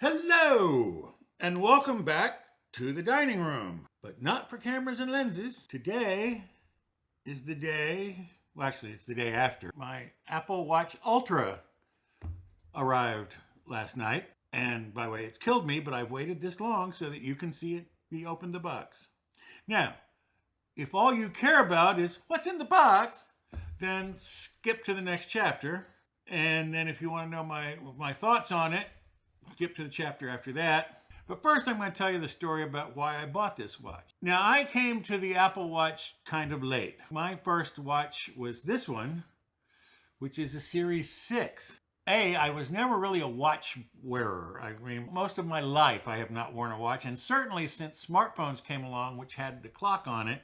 Hello, and welcome back to the dining room, but not for cameras and lenses. Today is the day, well, actually, it's the day after my Apple Watch Ultra arrived last night. And by the way, it's killed me, but I've waited this long so that you can see it be opened the box. Now, if all you care about is what's in the box, then skip to the next chapter. And then if you want to know my thoughts on it, skip to the chapter after that. But first, I'm going to tell you the story about why I bought this watch. Now, I came to the Apple Watch kind of late. My first watch was this one, which is a Series 6. I was never really a watch wearer. I mean, most of my life I have not worn a watch, and certainly since smartphones came along, which had the clock on it,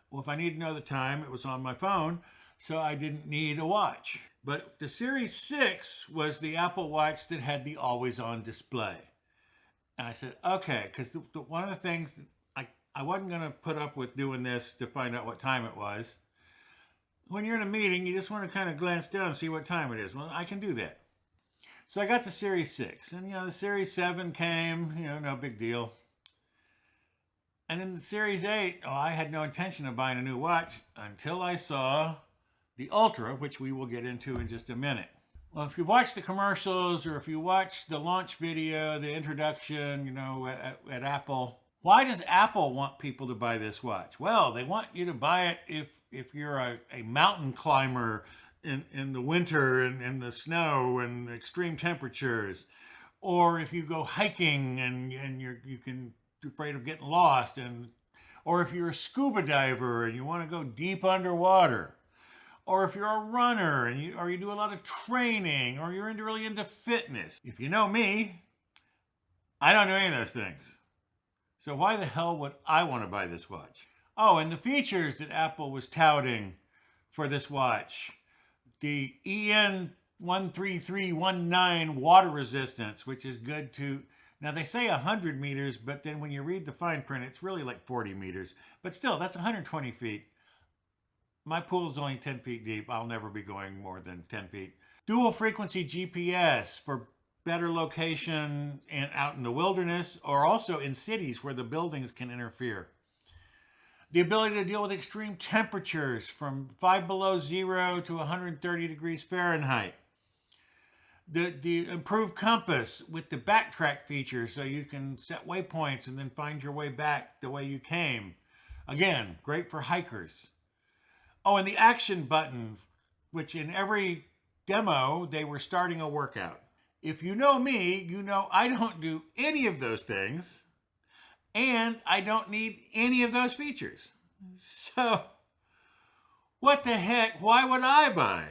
well, if I needed to know the time, it was on my phone, so I didn't need a watch. But the Series 6 was the Apple Watch that had the always-on display. And I said, okay, because one of the things that I wasn't going to put up with doing this to find out what time it was. When you're in a meeting, you just want to kind of glance down and see what time it is. Well, I can do that. So I got the Series 6. And, the Series 7 came, no big deal. And then the Series 8, I had no intention of buying a new watch until I saw the Ultra, which we will get into in just a minute. Well, if you watch the commercials or if you watch the launch video, the introduction, at Apple, why does Apple want people to buy this watch? Well, they want you to buy it if you're a mountain climber in the winter and in the snow and extreme temperatures, or if you go hiking and you're afraid of getting lost, or if you're a scuba diver and you want to go deep underwater. Or if you're a runner and you do a lot of training, or you're really into fitness. If you know me, I don't do any of those things. So why the hell would I want to buy this watch? Oh, and the features that Apple was touting for this watch. The EN13319 water resistance, which is good to, now they say 100 meters, but then when you read the fine print, it's really like 40 meters. But still, that's 120 feet. My pool is only 10 feet deep. I'll never be going more than 10 feet. Dual frequency GPS for better location and out in the wilderness, or also in cities where the buildings can interfere. The ability to deal with extreme temperatures from 5 below zero to 130 degrees Fahrenheit. The improved compass with the backtrack feature so you can set waypoints and then find your way back the way you came. Again, great for hikers. Oh, and the action button, which in every demo, they were starting a workout. If you know me, you know I don't do any of those things, and I don't need any of those features. So, what the heck, why would I buy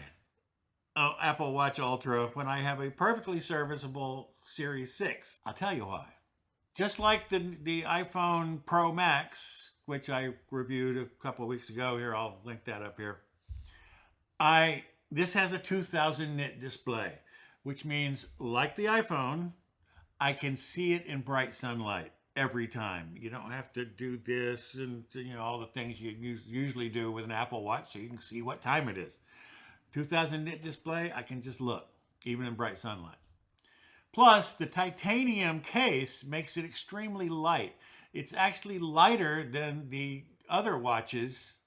an Apple Watch Ultra when I have a perfectly serviceable Series 6? I'll tell you why. Just like the iPhone Pro Max, which I reviewed a couple of weeks ago. Here, I'll link that up here. This has a 2000 nit display, which means, like the iPhone, I can see it in bright sunlight every time. You don't have to do this and all the things you usually do with an Apple Watch so you can see what time it is. 2000 nit display, I can just look, even in bright sunlight. Plus, the titanium case makes it extremely light. It's actually lighter than the other watches,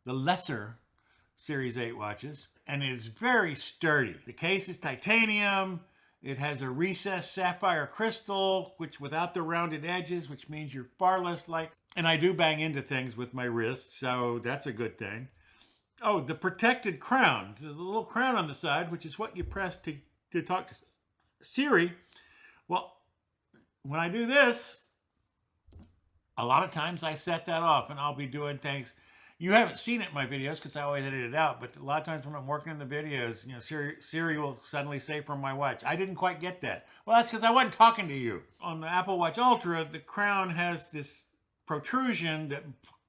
the lesser Series 8 watches, and it is very sturdy. The case is titanium. It has a recessed sapphire crystal, which without the rounded edges, which means you're far less like. And I do bang into things with my wrist, so that's a good thing. Oh, the protected crown, the little crown on the side, which is what you press to talk to Siri. Well, when I do this, a lot of times I set that off and I'll be doing things. You haven't seen it in my videos because I always edit it out, but a lot of times when I'm working in the videos, Siri will suddenly say from my watch, I didn't quite get that. Well, that's because I wasn't talking to you. On the Apple Watch Ultra, the crown has this protrusion that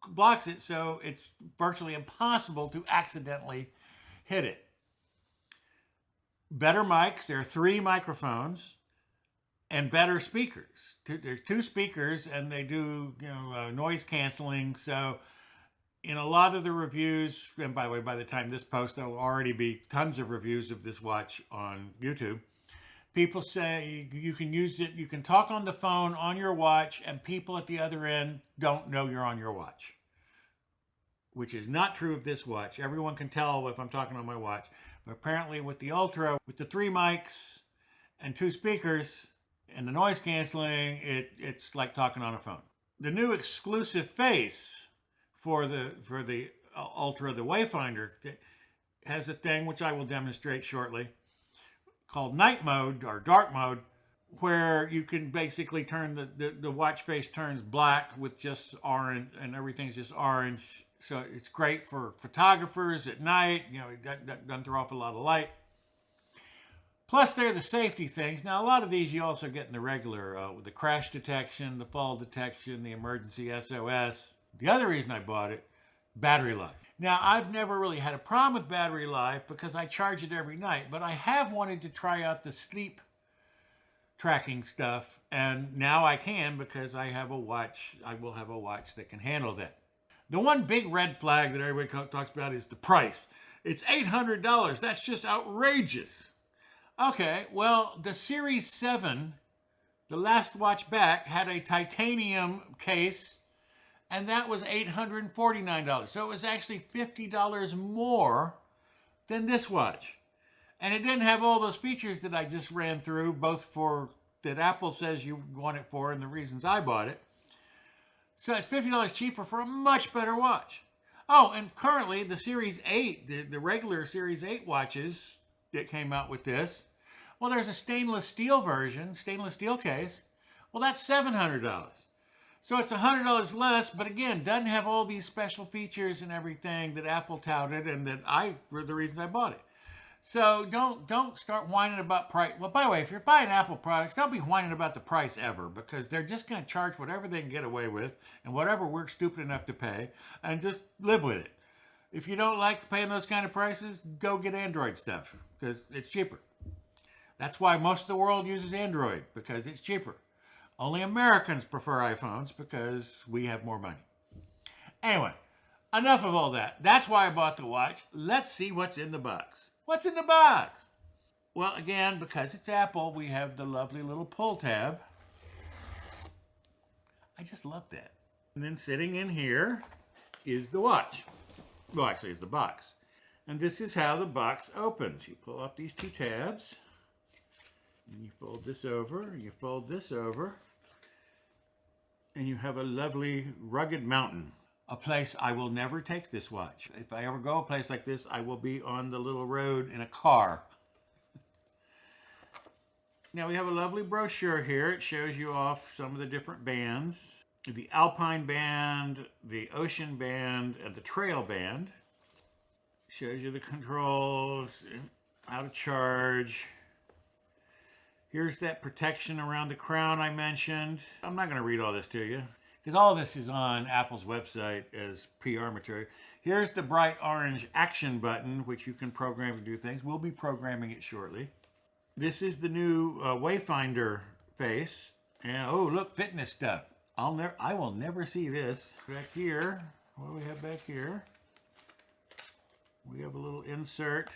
blocks it, so it's virtually impossible to accidentally hit it. Better mics, there are 3 microphones. And better speakers. There's 2 speakers, and they do noise canceling. So in a lot of the reviews, and by the way, by the time this posts, there will already be tons of reviews of this watch on YouTube. People say you can use it, you can talk on the phone on your watch, and people at the other end don't know you're on your watch, which is not true of this watch. Everyone can tell if I'm talking on my watch. But apparently with the Ultra, with the 3 mics and 2 speakers and the noise canceling, it's like talking on a phone. The new exclusive face for the Ultra, the Wayfinder, has a thing which I will demonstrate shortly, called night mode or dark mode, where you can basically turn the watch face turns black with just orange, and everything's just orange. So it's great for photographers at night. You know, it doesn't throw off a lot of light. Plus, they're the safety things. Now, a lot of these you also get in the regular, with the crash detection, the fall detection, the emergency SOS. The other reason I bought it, battery life. Now, I've never really had a problem with battery life because I charge it every night, but I have wanted to try out the sleep tracking stuff, and now I can because I have a watch. I will have a watch that can handle that. The one big red flag that everybody talks about is the price. It's $800. That's just outrageous. Okay, well, the Series 7, the last watch back, had a titanium case, and that was $849. So it was actually $50 more than this watch. And it didn't have all those features that I just ran through, both for that Apple says you want it for and the reasons I bought it. So it's $50 cheaper for a much better watch. Oh, and currently the Series 8, the regular Series 8 watches that came out with this, well, there's a stainless steel version, stainless steel case. Well, that's $700. So it's $100 less, but again, doesn't have all these special features and everything that Apple touted and that were the reasons I bought it. So don't start whining about price. Well, by the way, if you're buying Apple products, don't be whining about the price ever, because they're just going to charge whatever they can get away with and whatever we're stupid enough to pay, and just live with it. If you don't like paying those kind of prices, go get Android stuff because it's cheaper. That's why most of the world uses Android, because it's cheaper. Only Americans prefer iPhones because we have more money. Anyway, enough of all that. That's why I bought the watch. Let's see what's in the box. What's in the box? Well, again, because it's Apple, we have the lovely little pull tab. I just love that. And then sitting in here is the watch. Well, actually, it's the box. And this is how the box opens. You pull up these 2 tabs, and you fold this over, and you fold this over, and you have a lovely rugged mountain. A place I will never take this watch. If I ever go a place like this, I will be on the little road in a car. Now we have a lovely brochure here. It shows you off some of the different bands. The Alpine band, the Ocean band, and the Trail band. Shows you the controls, how to charge. Here's that protection around the crown I mentioned. I'm not going to read all this to you, because all this is on Apple's website as PR material. Here's the bright orange action button, which you can program to do things. We'll be programming it shortly. This is the new Wayfinder face. And oh, look, fitness stuff. I will never see this. Back here, what do we have back here? We have a little insert.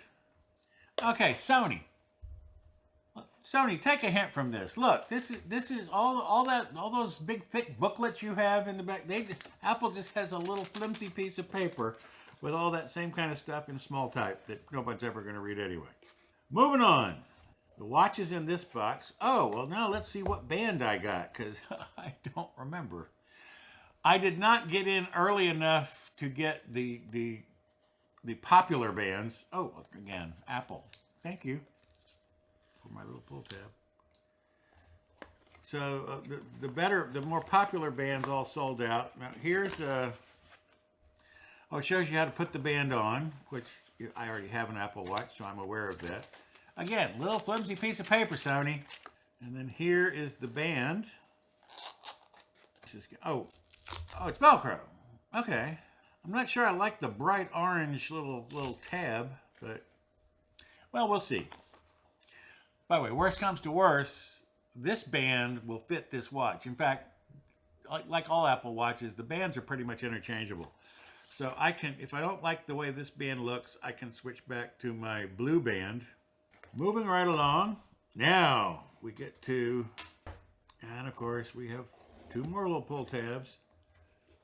Okay, Sony. Sony, take a hint from this. Look, this is all those big thick booklets you have in the back. Apple just has a little flimsy piece of paper with all that same kind of stuff in small type that nobody's ever going to read anyway. Moving on. The watch is in this box. Oh, well, now let's see what band I got, because I don't remember. I did not get in early enough to get the popular bands. Oh, again, Apple. Thank you for my little pull tab. So the more popular bands all sold out. Now here's it shows you how to put the band on, which I already have an Apple Watch, so I'm aware of that. Again, little flimsy piece of paper, Sony. And then here is the band. Oh, it's Velcro. Okay. I'm not sure I like the bright orange little tab, but, well, we'll see. By the way, worst comes to worst, this band will fit this watch. In fact, like all Apple Watches, the bands are pretty much interchangeable. So I can, if I don't like the way this band looks, I can switch back to my blue band. Moving right along, Now we get to, and of course we have two more little pull tabs.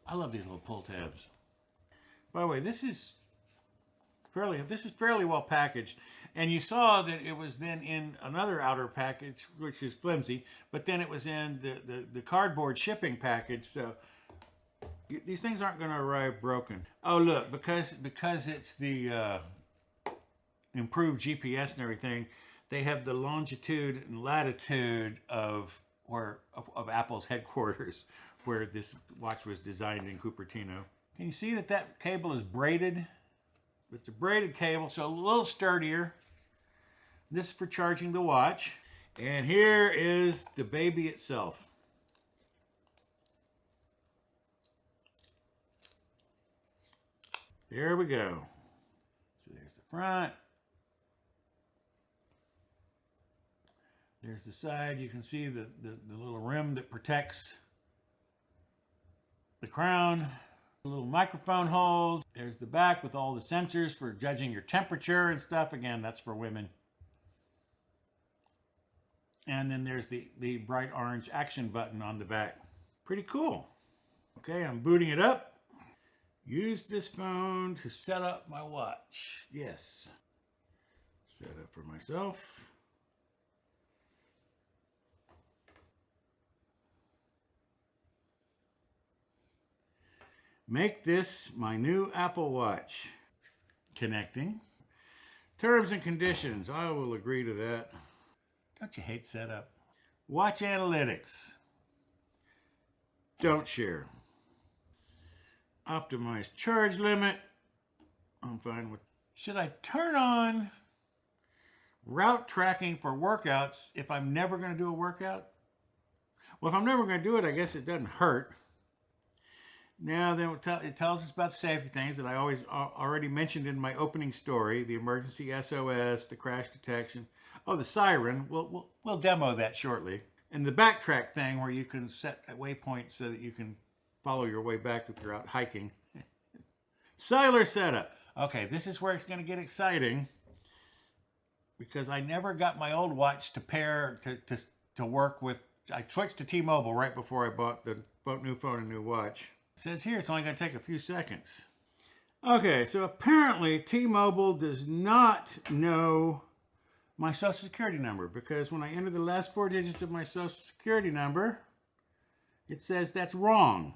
I love these little pull tabs. By the way, this is fairly well packaged. And you saw that it was then in another outer package, which is flimsy, but then it was in the cardboard shipping package. So these things aren't going to arrive broken. Oh, look, because it's the improved GPS and everything, they have the longitude and latitude of Apple's headquarters, where this watch was designed in Cupertino. Can you see that cable is braided? It's a braided cable, so a little sturdier. This is for charging the watch. And here is the baby itself. There we go. So there's the front. There's the side. You can see the little rim that protects the crown. Little microphone holes. There's the back with all the sensors for judging your temperature and stuff. Again, that's for women. And then there's the bright orange action button on the back. Pretty cool. Okay, I'm booting it up. Use this phone to set up my watch. Yes. Set up for myself. Make this my new Apple Watch. Connecting. Terms and conditions. I will agree to that. Don't you hate setup? Watch analytics. Don't share. Optimize charge limit. I'm fine with. Should I turn on route tracking for workouts if I'm never going to do a workout? Well, if I'm never going to do it, I guess it doesn't hurt. Now then, it tells us about safety things that I already mentioned in my opening story: the emergency SOS, the crash detection. Oh, the siren. We'll demo that shortly. And the backtrack thing, where you can set waypoints so that you can follow your way back if you're out hiking. Cellular setup. Okay, this is where it's going to get exciting, because I never got my old watch to pair to work with. I switched to T-Mobile right before I bought the new phone and new watch. It says here it's only going to take a few seconds. Okay, so apparently T-Mobile does not know my social security number, because when I enter the last 4 digits of my social security number, it says that's wrong.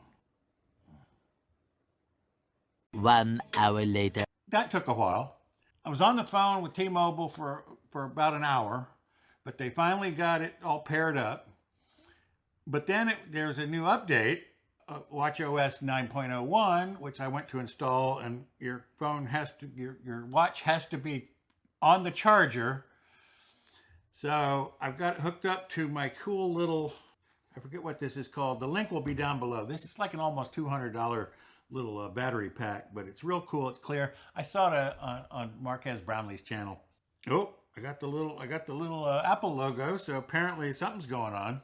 1 hour later. That took a while. I was on the phone with T-Mobile for about an hour, but they finally got it all paired up. But then there's a new update, WatchOS 9.01, which I went to install, and your watch has to be on the charger. So I've got it hooked up to my cool little, I forget what this is called. The link will be down below. This is like an almost $200 little battery pack, but it's real cool. It's clear. I saw it on Marquez Brownlee's channel. Oh, I got the little Apple logo. So apparently something's going on.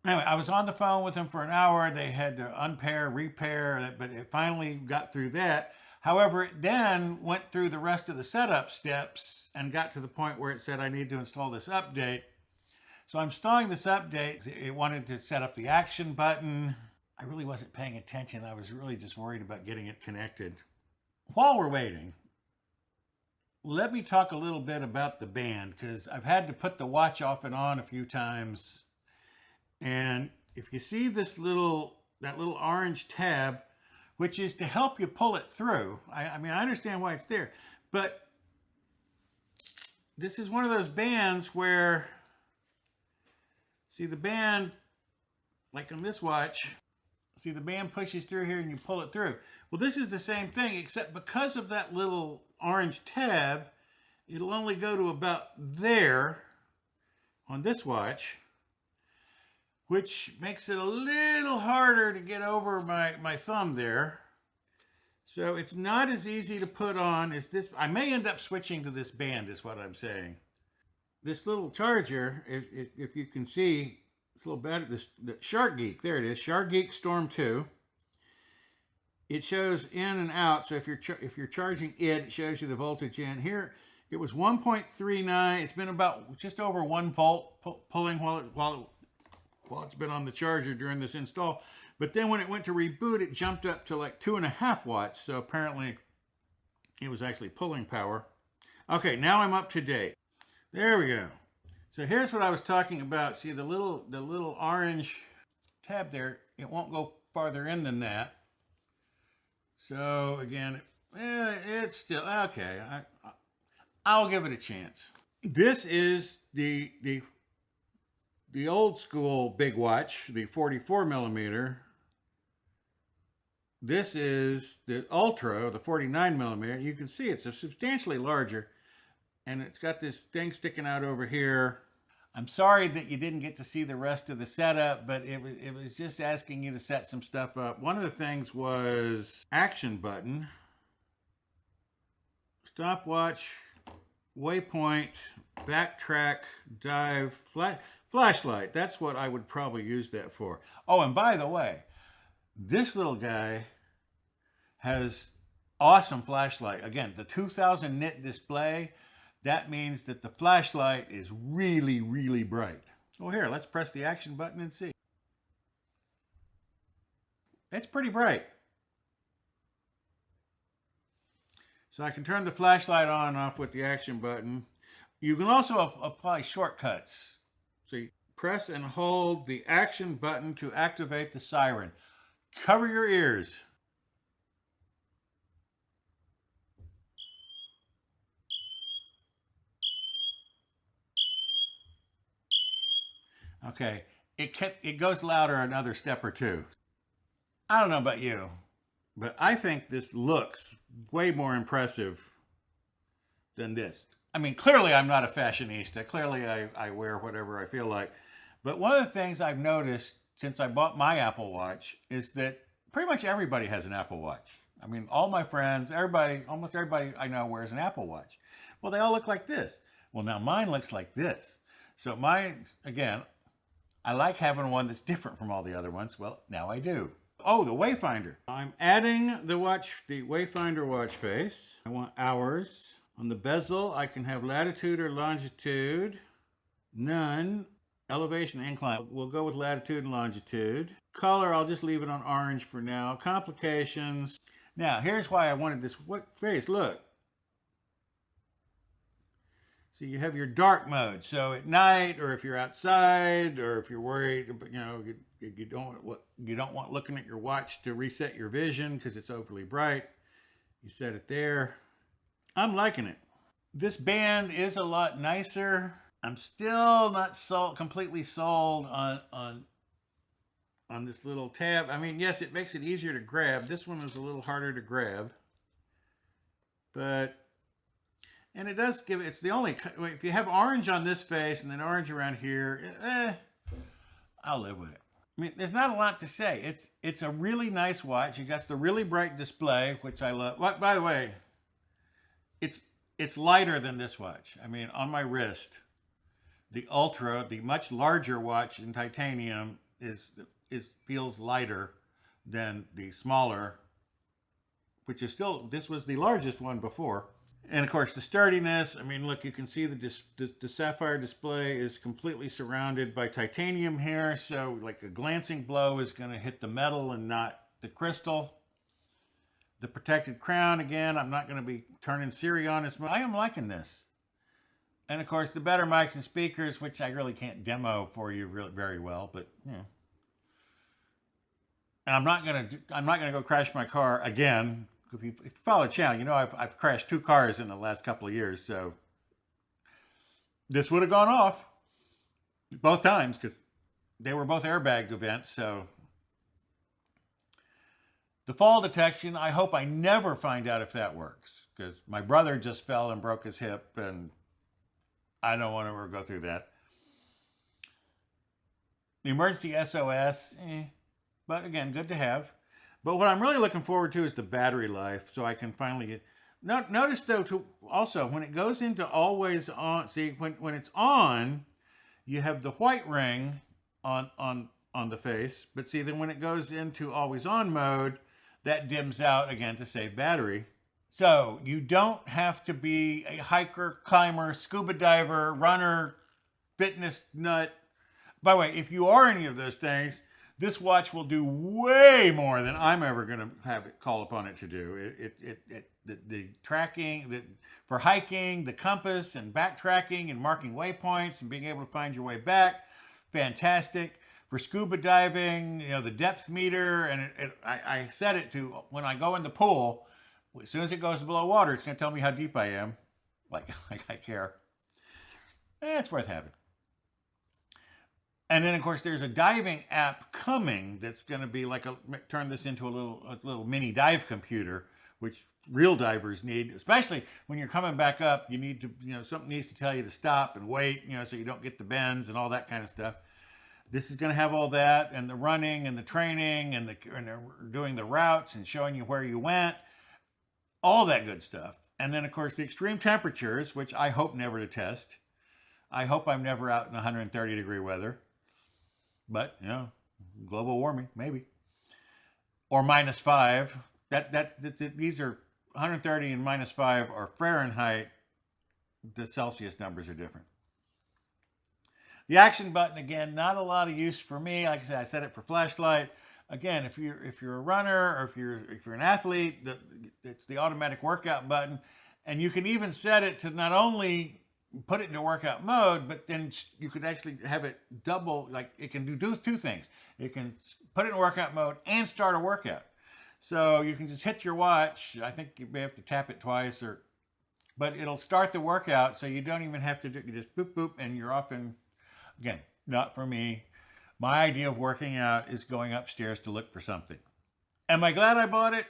Anyway, I was on the phone with them for an hour. They had to unpair, repair, but it finally got through that. However, it then went through the rest of the setup steps and got to the point where it said I need to install this update. So I'm installing this update. It wanted to set up the action button. I really wasn't paying attention. I was really just worried about getting it connected. While we're waiting, let me talk a little bit about the band, because I've had to put the watch off and on a few times. And if you see that little orange tab, which is to help you pull it through. I mean, I understand why it's there, but this is one of those bands where, see the band, like on this watch, see the band pushes through here and you pull it through. Well, this is the same thing, except because of that little orange tab, it'll only go to about there on this watch, which makes it a little harder to get over my thumb there. So it's not as easy to put on as this. I may end up switching to this band, is what I'm saying. This little charger, if you can see, it's a little better, the Shark Geek, there it is, Shark Geek Storm 2. It shows in and out, so if you're charging it shows you the voltage in. Here, It was 1.39. It's been about just over 1 volt pulling while it's been on the charger during this install. But then when it went to reboot, it jumped up to like 2.5 watts. So apparently it was actually pulling power. Okay, now I'm up to date. There we go. So here's what I was talking about. See the little orange tab there, it won't go farther in than that. So again, it's still okay. I'll give it a chance. This is the old school big watch, the 44 millimeter. This is the Ultra, the 49 millimeter. You can see it's substantially larger, and it's got this thing sticking out over here. I'm sorry that you didn't get to see the rest of the setup, but it was just asking you to set some stuff up. One of the things was action button, stopwatch, waypoint, backtrack, dive, flashlight. That's what I would probably use that for. Oh, and by the way, this little guy has awesome flashlight. Again, the 2000 nit display. That means that the flashlight is really, really bright. Oh, here, let's press the action button and see. It's pretty bright. So I can turn the flashlight on and off with the action button. You can also apply shortcuts. So you press and hold the action button to activate the siren. Cover your ears. Okay, it goes louder another step or two. I don't know about you, but I think this looks way more impressive than this. I mean, clearly I'm not a fashionista. Clearly I wear whatever I feel like. But one of the things I've noticed since I bought my Apple Watch is that pretty much everybody has an Apple Watch. I mean, all my friends, everybody, almost everybody I know wears an Apple Watch. Well, they all look like this. Well, now mine looks like this. So mine, again, I like having one that's different from all the other ones. Well, now I do. Oh, the Wayfinder. I'm adding the Wayfinder watch face. I want hours. On the bezel, I can have latitude or longitude. None. Elevation, incline. We'll go with latitude and longitude. Color, I'll just leave it on orange for now. Complications. Now, here's why I wanted this face. Look. So you have your dark mode. So at night, or if you're outside, or if you're worried, you know, you don't want looking at your watch to reset your vision because it's overly bright. You set it there. I'm liking it. This band is a lot nicer. I'm still not completely sold on this little tab. I mean, yes, it makes it easier to grab. This one was a little harder to grab, but. And it does give, it's the only, if you have orange on this face and then orange around here, I'll live with it. I mean, there's not a lot to say. It's a really nice watch. You got the really bright display, which I love. By the way, it's lighter than this watch. I mean, on my wrist, the Ultra, the much larger watch in titanium, feels lighter than the smaller, which is still, this was the largest one before. And of course the sturdiness, I mean, look, you can see the sapphire display is completely surrounded by titanium here. So like a glancing blow is going to hit the metal and not the crystal. The protected crown, again, I'm not going to be turning Siri on as much. I am liking this. And of course the better mics and speakers, which I really can't demo for you very well, but you know. And I'm not going to go crash my car again. If you follow the channel, you know I've crashed 2 cars in the last couple of years, so this would have gone off both times because they were both airbag events. So the fall detection, I hope I never find out if that works because my brother just fell and broke his hip, and I don't want to ever go through that. The emergency SOS, but again, good to have. But what I'm really looking forward to is the battery life, so I can finally get. Notice though, also when it goes into always on. See, when it's on, you have the white ring on the face. But see, then when it goes into always on mode, that dims out again to save battery. So you don't have to be a hiker, climber, scuba diver, runner, fitness nut. By the way, if you are any of those things, this watch will do way more than I'm ever going to have it call upon it to do. The tracking for hiking, the compass and backtracking and marking waypoints and being able to find your way back, fantastic. For scuba diving, the depth meter, and I set it to when I go in the pool. As soon as it goes below water, it's going to tell me how deep I am. Like I care. It's worth having. And then, of course, there's a diving app coming that's going to be like turn this into a little mini dive computer, which real divers need, especially when you're coming back up. You need to, something needs to tell you to stop and wait, so you don't get the bends and all that kind of stuff. This is going to have all that, and the running and the training and doing the routes and showing you where you went, all that good stuff. And then, of course, the extreme temperatures, which I hope never to test. I hope I'm never out in 130-degree weather. But, global warming, maybe. Or -5. These are 130 and -5 are Fahrenheit. The Celsius numbers are different. The action button, again, not a lot of use for me. Like I said, I set it for flashlight. Again, if you're a runner or if you're an athlete, it's the automatic workout button. And you can even set it to not only put it into workout mode, but then you could actually have it double, like it can do two things. It can put it in workout mode and start a workout. So you can just hit your watch. I think you may have to tap it twice, but it'll start the workout, so you don't even have to you just boop, boop, and you're off in. Again, not for me. My idea of working out is going upstairs to look for something. Am I glad I bought it?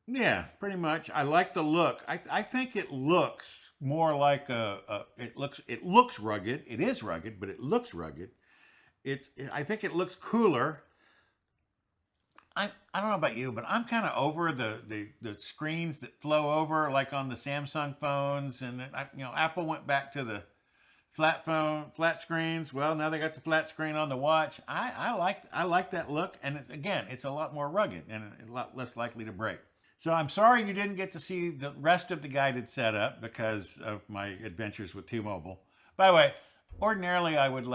Yeah, pretty much. I like the look. I think it looks more like it looks rugged. It is rugged, but it looks rugged. I think it looks cooler. I don't know about you, but I'm kind of over the screens that flow over, like on the Samsung phones, and Apple went back to the flat screens. Well, now they got the flat screen on the watch. I like that look, and it's a lot more rugged and a lot less likely to break. So I'm sorry you didn't get to see the rest of the guided setup because of my adventures with T-Mobile. By the way, ordinarily I would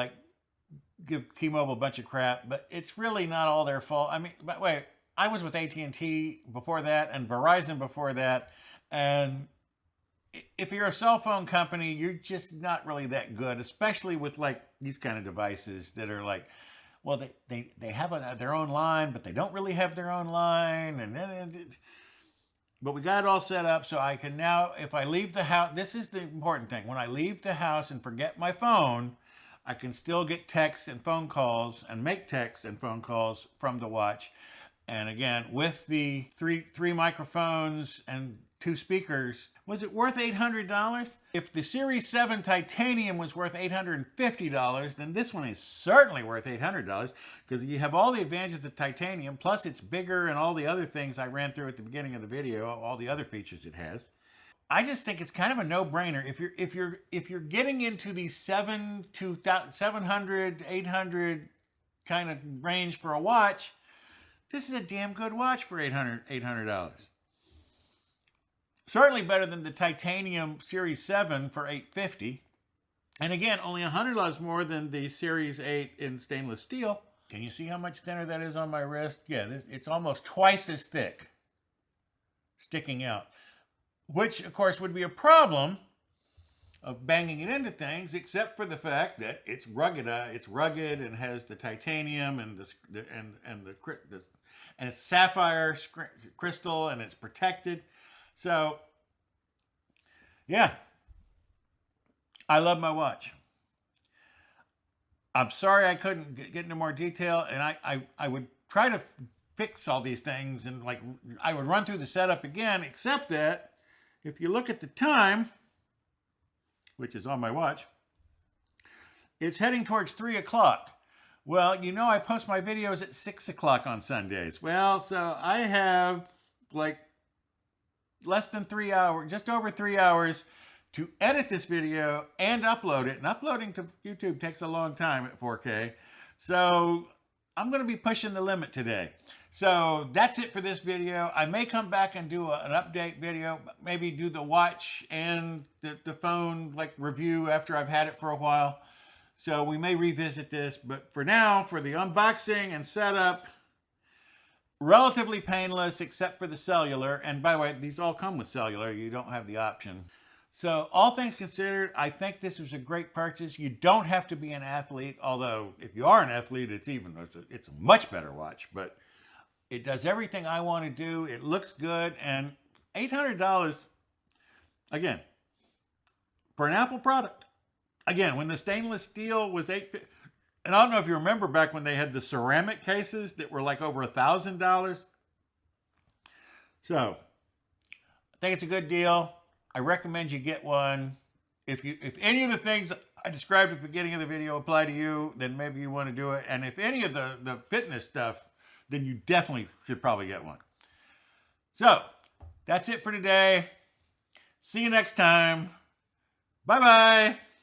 give T-Mobile a bunch of crap, but it's really not all their fault. I mean, by the way, I was with AT&T before that and Verizon before that, and if you're a cell phone company, you're just not really that good, especially with these kind of devices that are well, they have their own line, but they don't really have their own line, but we got it all set up so I can now, if I leave the house, this is the important thing. When I leave the house and forget my phone, I can still get texts and phone calls and make texts and phone calls from the watch. And again, with the three microphones and 2 speakers, was it worth $800? If the Series 7 Titanium was worth $850, then this one is certainly worth $800 because you have all the advantages of titanium, plus it's bigger and all the other things I ran through at the beginning of the video, all the other features it has. I just think it's kind of a no-brainer. If you're getting into the 700, 800 kind of range for a watch, this is a damn good watch for $800. Certainly better than the Titanium Series 7 for $850. And again, only $100 more than the Series 8 in stainless steel. Can you see how much thinner that is on my wrist? Yeah, it's almost twice as thick, sticking out. Which, of course, would be a problem of banging it into things, except for the fact that it's rugged. It's rugged and has the titanium and it's sapphire crystal and it's protected. So, yeah, I love my watch. I'm sorry I couldn't get into more detail, and I would try to fix all these things, and I would run through the setup again, except that if you look at the time, which is on my watch, it's heading towards 3 o'clock. Well, I post my videos at 6 o'clock on Sundays. Well, so I have less than 3 hours, just over 3 hours to edit this video and upload it. And uploading to YouTube takes a long time at 4K. So I'm going to be pushing the limit today. So that's it for this video. I may come back and do an update video, maybe do the watch and the phone like review after I've had it for a while. So we may revisit this, but for now, for the unboxing and setup, relatively painless except for the cellular. And by the way, these all come with cellular. You don't have the option. So all things considered, I think this was a great purchase. You don't have to be an athlete, although if you are an athlete, it's a much better watch. But it does everything I want to do. It looks good, and $800, again, for an Apple product. Again, when the stainless steel was $850, and I don't know if you remember back when they had the ceramic cases that were like over $1,000. So I think it's a good deal. I recommend you get one. If any of the things I described at the beginning of the video apply to you, then maybe you want to do it. And if any of the fitness stuff, then you definitely should probably get one. So that's it for today. See you next time. Bye-bye.